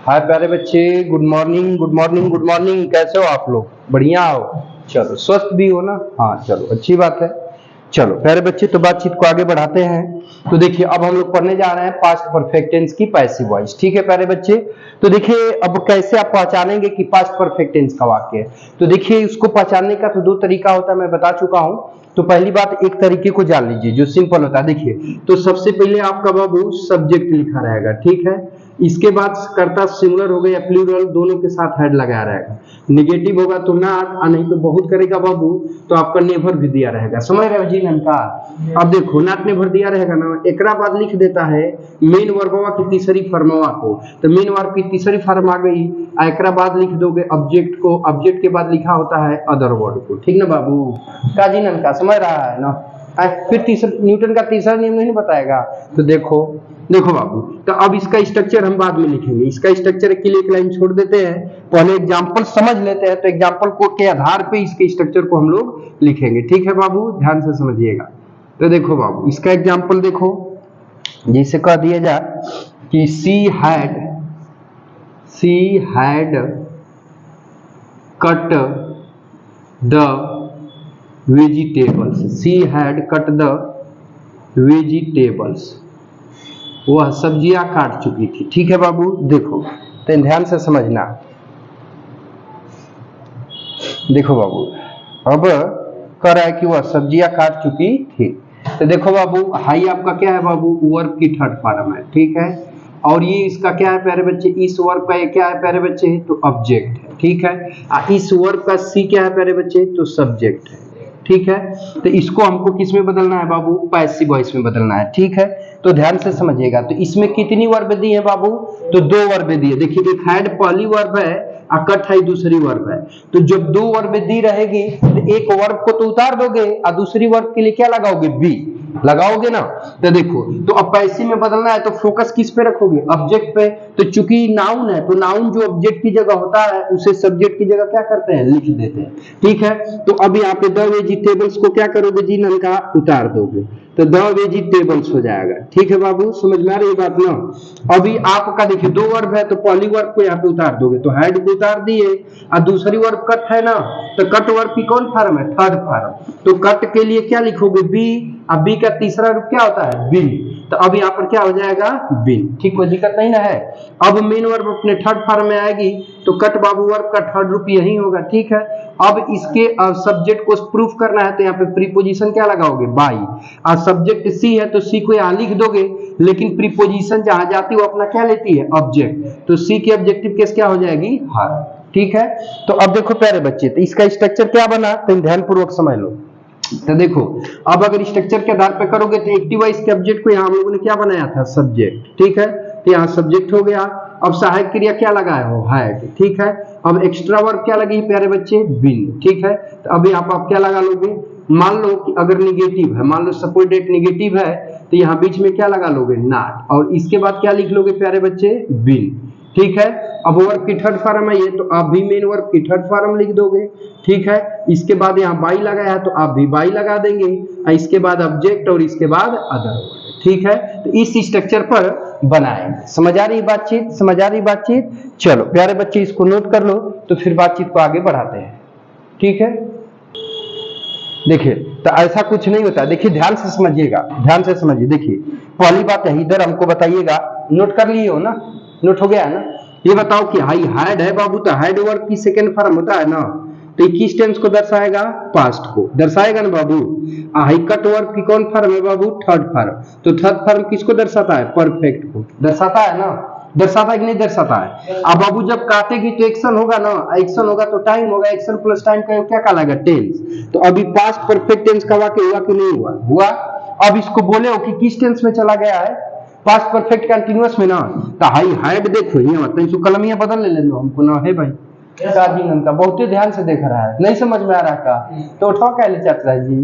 हाय प्यारे बच्चे, good morning good morning good morning. कैसे हो आप लोग? बढ़िया हो? चलो, स्वस्थ भी हो ना? हाँ चलो, अच्छी बात है। चलो प्यारे बच्चे, तो बातचीत को आगे बढ़ाते हैं। तो देखिए, अब हम लोग पढ़ने जा रहे हैं पास्ट परफेक्ट टेंस की पैसिव वॉइस। ठीक है प्यारे बच्चे? तो देखिए, अब कैसे आप पहचानेंगे कि पास्ट परफेक्ट टेंस का वाक्य है। तो देखिए, उसको पहचानने का तो दो तरीका होता है, मैं बता चुका हूं। तो पहली बात, एक तरीके को जान लीजिए जो सिंपल होता है। देखिए, तो सबसे पहले आपका बाबू सब्जेक्ट लिखा रहेगा, ठीक है। इसके बाद कर्ता सिंगुलर हो गया या प्लूरल, दोनों के साथ हेड लगाया रहेगा। नेगेटिव होगा तो नॉट, और नहीं तो बहुत करेगा बाबू तो आपका नेवर भी दिया रहेगा। समझ रहे हो जी ननका? अब देखो, नॉट नेवर दिया रहेगा ना, एकरा बाद लिख देता है मेन वर्बवा की तीसरी फॉर्मवा को। तो मेन वर्ब की तीसरी फॉर्म आ गई, एकरा बाद लिख दोगे ऑब्जेक्ट को। ऑब्जेक्ट के बाद लिखा होता है अदर वर्ड को। ठीक ना बाबू? का जी ननका समझ रहा है ना? फिर तीसरा न्यूटन का तीसरा नियम नहीं बताएगा। तो देखो देखो बाबू, तो अब इसका स्ट्रक्चर हम बाद में लिखेंगे। इसका स्ट्रक्चर के लिए एक लाइन छोड़ देते हैं, पहले एग्जांपल समझ लेते हैं। तो एग्जांपल को के आधार पे इसके स्ट्रक्चर को हम लोग लिखेंगे। ठीक है बाबू, ध्यान से समझिएगा। तो देखो बाबू, इसका एग्जांपल देखो, जैसे कह दिया जाए कि she had cut the vegetables. She had cut the vegetables, वह सब्जियां काट चुकी थी। ठीक है बाबू? देखो, तो ध्यान से समझना। देखो बाबू, अब कह रहा है कि वह सब्जियां काट चुकी थी। तो देखो बाबू, हाई आपका क्या है बाबू? वर्ब की थर्ड फॉर्म है, ठीक है। और ये इसका क्या है प्यारे बच्चे? इस वर्ब का क्या है प्यारे बच्चे? तो ऑब्जेक्ट है, ठीक है। इस वर्ब का सी क्या है प्यारे बच्चे? तो सब्जेक्ट है, ठीक है। तो इसको हमको किस में बदलना है बाबू? पैसिव वॉइस में बदलना है, ठीक है। तो ध्यान से समझिएगा। तो इसमें कितनी वर्ब दी है बाबू? तो दो वर्ब दी है। देखिए, एक हैड पहली वर्ब है और कट है दूसरी वर्ब है। तो जब दो वर्ब दी रहेगी तो एक वर्ब को तो उतार दोगे और दूसरी वर्ब के लिए क्या लगाओगे? बी लगाओगे ना। तो देखो, तो अब पैसिव में बदलना है तो फोकस किस पे रखोगे? ऑब्जेक्ट पे। तो चूंकि नाउन है तो नाउन जो ऑब्जेक्ट की जगह होता है उसे सब्जेक्ट की जगह क्या करते हैं? लिख देते हैं, ठीक है। तो अब यहाँ पे द वेजिटेबल्स को क्या करोगे जी ननका? उतार दोगे, तो द वेजिटेबल्स हो जाएगा। ठीक है बाबू, समझ में आ रही बात ना? अभी आपका देखिए, दो वर्ब है तो पहली वर्ब को यहाँ पे उतार दोगे, तो हेड को उतार दिए, और दूसरी वर्ब कट है ना, तो कट वर्ब की कौन फॉर्म है? Third form. तो कट के लिए क्या लिखोगे? बी। अब बी का तीसरा रूप क्या होता है? बिन। तो अब यहाँ पर क्या हो जाएगा? बिन। ठीक, कोई दिक्कत नहीं ना है। अब मेन वर्ब अपने थर्ड फॉर्म में आएगी तो कट बाबू वर्ब का थर्ड रूप यही होगा, ठीक है। अब इसके सब्जेक्ट को प्रूफ करना है तो यहाँ पे प्रीपोजिशन क्या लगाओगे? बाई। और सब्जेक्ट सी है तो सी को यहाँ लिख दोगे, लेकिन प्रीपोजिशन जहां जाती है वो अपना क्या लेती है? ऑब्जेक्ट। तो सी की ऑब्जेक्टिव केस क्या हो जाएगी? हर। ठीक है। तो अब देखो प्यारे बच्चे, तो इसका स्ट्रक्चर क्या बना? तो ध्यान पूर्वक समझ लो। तो देखो, अब अगर स्ट्रक्चर के आधार पर करोगे तो एक्टिव वॉइस के ऑब्जेक्ट को यहाँ हम लोगों ने क्या बनाया था? सब्जेक्ट, ठीक है। तो यहाँ सब्जेक्ट हो गया। अब सहायक क्रिया क्या लगाया हो? हैड, ठीक है। अब एक्स्ट्रा वर्ब क्या लगी प्यारे बच्चे? बिन, ठीक है। तो अभी आप क्या लगा लोगे? मान लो कि अगर निगेटिव है, मान लो सपोज डेट निगेटिव है, तो यहाँ बीच में क्या लगा लोगे? नॉट। और इसके बाद क्या लिख लोगे प्यारे बच्चे? बिन, ठीक है। अब वर्ब की थर्ड फॉर्म है ये, तो आप भी मेन वर्ब की थर्ड फॉर्म लिख दोगे, ठीक है। इसके बाद यहाँ बाई लगाया तो आप भी बाई लगा देंगे, इसके बाद ऑब्जेक्ट और इसके बाद अदर, ठीक है। तो इस स्ट्रक्चर पर बनाएंगे। समझ आ रही बातचीत? समझ आ रही बातचीत? चलो प्यारे बच्चे, इसको नोट कर लो, तो फिर बातचीत को आगे बढ़ाते हैं, ठीक है। देखिए, तो ऐसा कुछ नहीं होता। देखिए, ध्यान से समझिएगा, ध्यान से समझिए। देखिए, पहली बात है, इधर हमको बताइएगा, नोट कर लिए हो ना? नोट हो गया है ना? ये बताओ कि हाई हैड है बाबू, तो हैड वर्ब की सेकंड फॉर्म होता है ना, तो किस टेंस को दर्शाएगा? पास्ट को दर्शाएगा ना बाबू। हाई कट वर्ब की कौन फॉर्म है बाबू? Third form. तो थर्ड फॉर्म किसको दर्शाता है? परफेक्ट को दर्शाता है ना? दर्शाता है कि नहीं दर्शाता है? अब बाबू जब काटेगी तो एक्शन होगा ना, एक्शन होगा तो टाइम होगा, एक्शन प्लस टाइम का क्या कहलाएगा? टेंस। तो अभी पास्ट परफेक्ट टेंस का वाक्य हुआ कि नहीं हुआ? हुआ। अब इसको बोले हो कि किस टेंस में चला गया है? पास्ट परफेक्ट कंटीन्यूअस में ना। तो हाई हैड देखो यहाँ मतलब इसको कलमिया बदल ले लो हमको ना है भाई। काजी का बहुत ध्यान से देख रहा है, नहीं समझ में आ रहा का तो उठा क्या ले चाचा जी?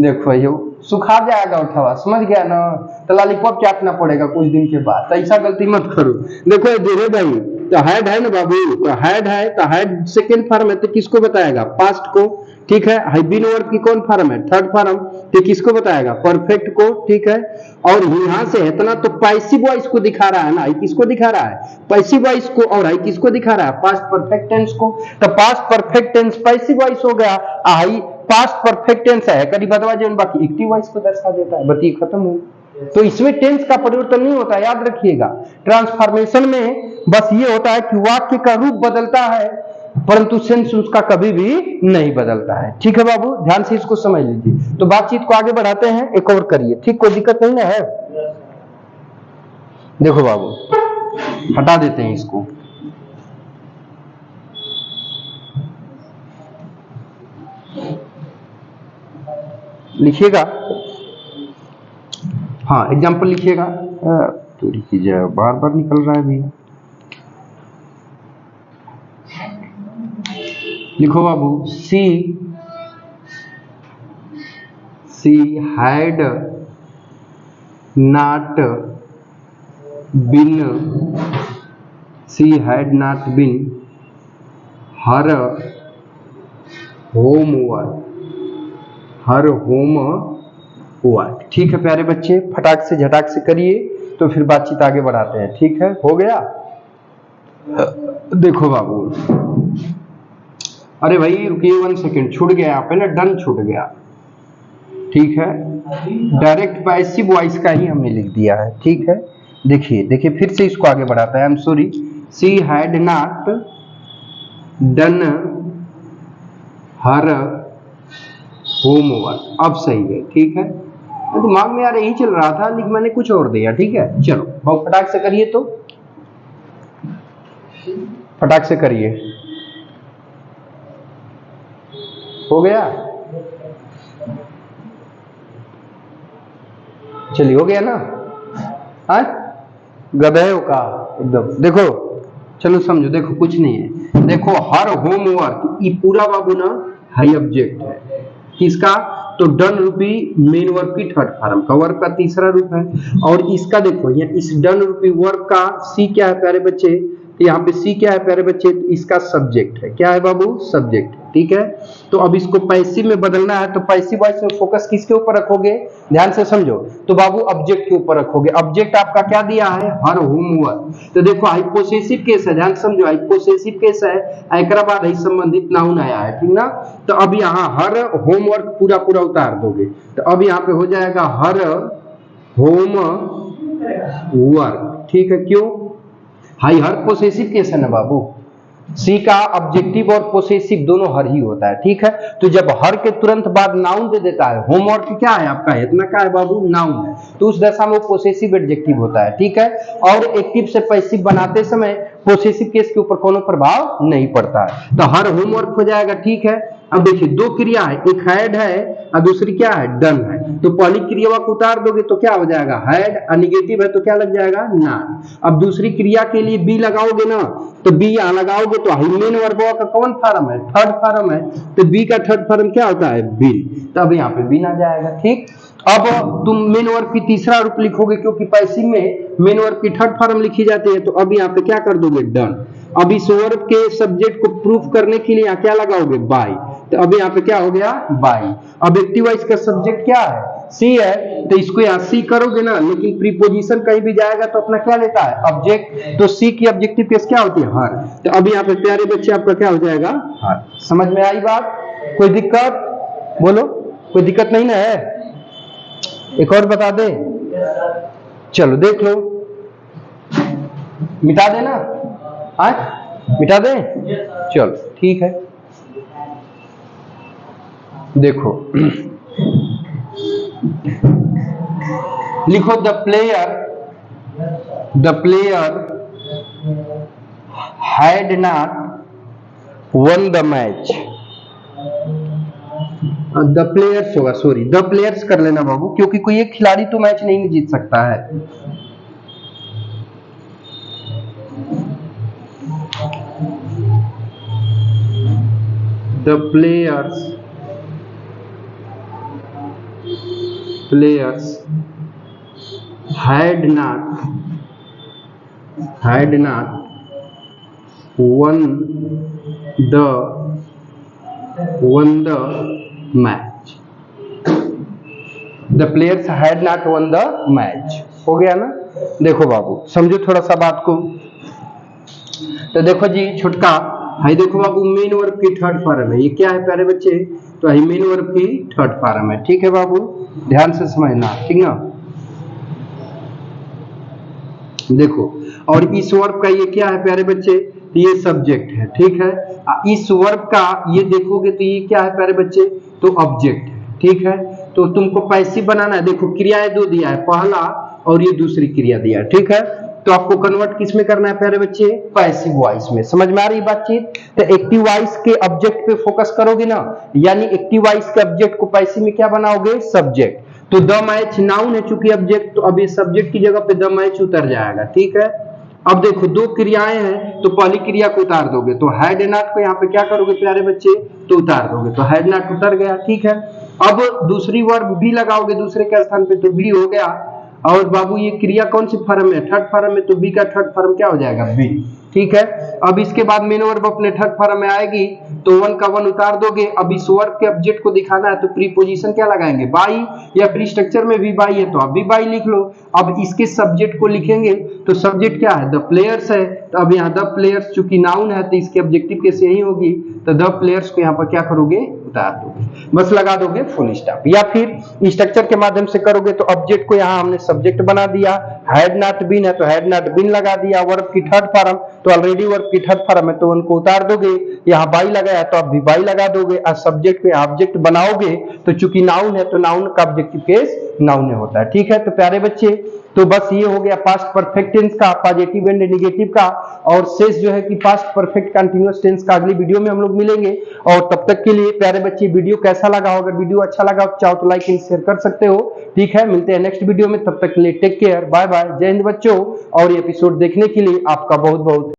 देखो यो सुखा जाएगा उठावा, समझ गया ना? तो लॉलीपॉप चाटना पड़ेगा कुछ दिन के बाद, तो ऐसा गलती मत करो। देखो धीरे भाई, तो हैड है ना बाबू, तो हैड है, तो हैड सेकेंड फॉर्म है तो किसको बताएगा? पास्ट को, ठीक है। हाई बीन वर्ब की कौन फॉर्म है? Third form. तो किसको बताएगा? परफेक्ट को, ठीक है। और यहां से इतना तो पैसिव वॉइस को दिखा रहा है ना, किसको दिखा रहा है? पैसिव वॉइस को। और हाई किसको दिखा रहा है? पास्ट परफेक्ट टेंस को। तो past perfect tense passive voice हो गया, हाई पास्ट परफेक्ट टेंस है कभी बदवा जो बाकी एक्टिव वॉइस को दर्शा देता है। बती खत्म हो। तो इसमें टेंस का परिवर्तन नहीं होता, याद रखिएगा। ट्रांसफॉर्मेशन में बस ये होता है कि वाक्य का रूप बदलता है, परंतु सेंस उसका कभी भी नहीं बदलता है। ठीक है बाबू, ध्यान से इसको समझ लीजिए। तो बातचीत को आगे बढ़ाते हैं, एक और करिए, ठीक, कोई दिक्कत नहीं ना है? देखो बाबू, हटा देते हैं इसको। लिखिएगा, हाँ एग्जाम्पल लिखिएगा। तो लिखिए, बार बार निकल रहा है भी। लिखो बाबू, she had not been her homework. ठीक है प्यारे बच्चे, फटाक से झटाक से करिए, तो फिर बातचीत आगे बढ़ाते हैं। ठीक है, हो गया? देखो बाबू, अरे भाई रुकिए 1 सेकेंड, छूट गया यहाँ पे ना, डन छूट गया। ठीक है, डायरेक्ट पैसिव वॉइस का ही हमने लिख दिया है। ठीक है, देखिए फिर से इसको आगे बढ़ाता है। I am sorry, C had not done her homework. अब सही है, ठीक है। दिमाग में यार यही चल रहा था, लेकिन मैंने कुछ और दिया। ठीक है, चलो बहुत फटाक से करिए, तो फटाक से करिए। हो गया? चलिए, हो गया ना? हाँ, गधे हो का एकदम। देखो, चलो समझो, देखो कुछ नहीं है। देखो, हर होमवर्क, ये पूरा बाबू ना हाई ऑब्जेक्ट है। किसका? तो डन रूपी मेन वर्ब की थर्ड फॉर्म का, वर्ब का तीसरा रूप है। और इसका देखो, यहाँ इस डन रूपी वर्ब का सी क्या है प्यारे बच्चे? तो यहाँ पे सी क्या है प्यारे बच्चे? तो इसका सब्जेक्ट है। क्या है बाबू? सब्जेक्ट। ठीक है, तो अब इसको पैसिव में बदलना है, तो पैसिव वॉइस में फोकस किसके ऊपर रखोगे? ध्यान से समझो। तो बाबू ऑब्जेक्ट के ऊपर रखोगे। ऑब्जेक्ट आपका क्या दिया है? Her homework. तो देखो हाइपोसेसिव केस है, ध्यान समझो, हाइपोसेसिव केस है, एकरा बाद ही संबंधित नाउन आया है, ठीक ना? तो अब यहाँ हर होमवर्क पूरा पूरा उतार दोगे, तो अब यहाँ पे हो जाएगा हर होमवर्क। ठीक है, क्यों? हाई हर पोसेसिव केस है ना बाबू। सी का ऑब्जेक्टिव और पोसेसिव दोनों हर ही होता है। ठीक है, तो जब हर के तुरंत बाद नाउन दे देता है, होमवर्क क्या है आपका? इतना क्या है बाबू? नाउन है। तो उस दशा में वो पोसेसिव एडजेक्टिव होता है। ठीक है, और एक्टिव से पैसिव बनाते समय पोसेसिव केस के ऊपर कोनो प्रभाव नहीं पड़ता है। तो हर होमवर्क हो जाएगा। ठीक है, अब देखिए दो क्रिया है, एक हैड है और दूसरी क्या है? डन है। तो पहली क्रिया को उतार दोगे तो क्या हो जाएगा? हैड। निगेटिव है तो क्या लग जाएगा? नॉट। अब दूसरी क्रिया के लिए बी लगाओगे ना, तो बी यहां लगाओगे तो मेन वर्ब का कौन फॉर्म है? थर्ड फॉर्म है। तो बी का थर्ड फॉर्म क्या होता है? बिन। तब यहाँ पे बिन आ जाएगा। ठीक, अब तुम मेन वर्ब की तीसरा रूप लिखोगे, क्योंकि पैसिव में मेन वर्ब की थर्ड फॉर्म लिखी जाती है। तो अब यहाँ पे क्या कर दोगे? डन। अब इस वर्ब के सब्जेक्ट को प्रूफ करने के लिए यहाँ क्या लगाओगे? बाय। तो अब यहाँ पे क्या हो गया? बाय। अब एक्टिव वॉइस का सब्जेक्ट क्या है? सी है, तो इसको यहाँ सी करोगे ना, लेकिन प्रीपोजिशन कहीं भी जाएगा तो अपना क्या लेता है? ऑब्जेक्ट। तो सी की ऑब्जेक्टिव केस क्या होती है? हर। तो अब यहाँ पे प्यारे बच्चे आपका क्या हो जाएगा? हर। समझ में आई बात? कोई दिक्कत? बोलो, कोई दिक्कत नहीं ना है? एक और बता दे? चलो देख लो, मिटा देना। हाँ, मिटा दे? चलो ठीक है, देखो लिखो, the player had not one the match. The players होगा, सॉरी द प्लेयर्स कर लेना बाबू, क्योंकि कोई एक खिलाड़ी तो मैच नहीं जीत सकता है। The players had not won the won the match. The players had not won the match. हो गया ना? देखो बाबू, समझो थोड़ा सा बात को। तो देखो जी छुटका, हाई देखो बाबू, मेन वर्ब की थर्ड फॉर्म है। ये क्या है प्यारे बच्चे? तो हाई मेन वर्ब की थर्ड फॉर्म है। ठीक है बाबू, ध्यान से समझना, ठीक ना? देखो, और इस वर्ब का ये क्या है प्यारे बच्चे? ये सब्जेक्ट है। ठीक है, इस वर्ब का ये देखोगे तो ये क्या है प्यारे बच्चे? तो ऑब्जेक्ट है। ठीक है, तो तुमको पैसिव बनाना है। देखो क्रियाएं दो दिया है, पहला और ये दूसरी क्रिया दिया है। ठीक है, तो आपको कन्वर्ट किस में करना है प्यारे बच्चे? पैसिव वॉइस में। समझ में आ रही बातचीत? तो एक्टिव वॉइस के ऑब्जेक्ट पे फोकस करोगे ना, यानी एक्टिव वॉइस के ऑब्जेक्ट को पैसिव में क्या बनाओगे? सब्जेक्ट। तो द मैच नाउन है चूंकि ऑब्जेक्ट, तो अब ये सब्जेक्ट की जगह पे द मैच उतर जाएगा। ठीक है, अब देखो दो क्रियाएं हैं, तो पहली क्रिया को उतार दोगे, तो हैड नॉट को यहाँ पे क्या करोगे प्यारे बच्चे? तो उतार दोगे, तो हैड नॉट उतर गया। ठीक है, अब दूसरी वर्ब भी लगाओगे दूसरे के स्थान पे, तो बी हो गया। और बाबू ये क्रिया कौन सी फॉर्म में? थर्ड फॉर्म में, तो बी का थर्ड फॉर्म क्या हो जाएगा? बी। ठीक है, अब इसके बाद मेन वर्ब अपने थर्ड फॉर्म में आएगी, तो वन का वन उतार दोगे। अब इस वर्ब के ऑब्जेक्ट को दिखाना है, तो प्रीपोजिशन क्या लगाएंगे? बाई, या प्री स्ट्रक्चर में भी बाई है तो अब भी बाई लिख लो। अब इसके सब्जेक्ट को लिखेंगे, तो सब्जेक्ट क्या है? द प्लेयर्स है, तो अब यहाँ द प्लेयर्स चूंकि नाउन है तो इसके ऑब्जेक्टिव केस यही होगी, तो द प्लेयर्स को यहाँ पर क्या करोगे? उतार दोगे, बस लगा दोगे फुल स्टॉप। या फिर स्ट्रक्चर के माध्यम से करोगे, तो ऑब्जेक्ट को यहाँ हमने सब्जेक्ट बना दिया, हैड नॉट बीन है तो हैड नॉट बीन लगा दिया, वर्ब की थर्ड फॉर्म, तो ऑलरेडी वर्ब की थर्ड फॉर्म है तो उनको उतार दोगे। यहाँ बाई लगाया तो अब भी बाई लगा दोगे, और सब्जेक्ट को ऑब्जेक्ट बनाओगे, तो चूंकि नाउन है तो नाउन का ऑब्जेक्टिव केस नाउन होता है। ठीक है, तो प्यारे बच्चे, तो बस ये हो गया पास्ट परफेक्ट टेंस का, पॉजिटिव एंड नेगेटिव का, और शेष जो है कि पास्ट परफेक्ट कंटीन्यूअस टेंस का अगली वीडियो में हम लोग मिलेंगे। और तब तक के लिए प्यारे बच्चे वीडियो कैसा लगा? अगर वीडियो अच्छा लगा तो चाहो तो लाइक एंड शेयर कर सकते हो। ठीक है, मिलते हैं नेक्स्ट वीडियो में, तब तक के लिए टेक केयर, बाय बाय, जय हिंद बच्चों। और ये एपिसोड देखने के लिए आपका बहुत बहुत